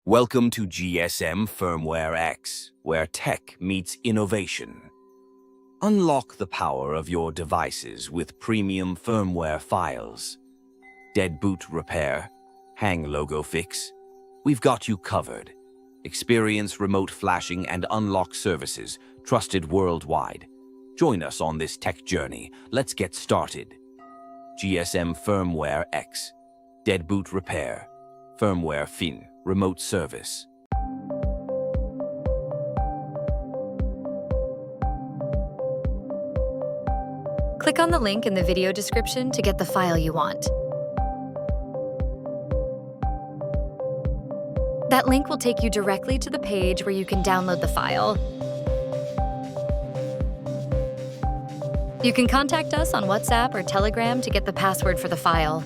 Welcome to GSM Firmware X, where tech meets innovation. Unlock the power of your devices with premium firmware files. Dead boot repair, hang logo fix. We've got you covered. Experience remote flashing and unlock services trusted worldwide. Join us on this tech journey. Let's get started. GSM Firmware X, dead boot repair, firmware fin, remote service. Click on the link in the video description to get the file you want. That link will take you directly to the page where you can download the file. You can contact us on WhatsApp or Telegram to get the password for the file.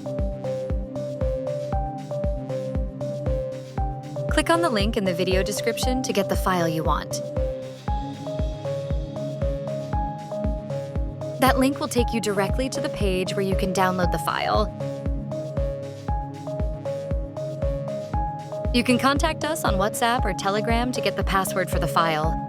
Click on the link in the video description to get the file you want. That link will take you directly to the page where you can download the file. You can contact us on WhatsApp or Telegram to get the password for the file.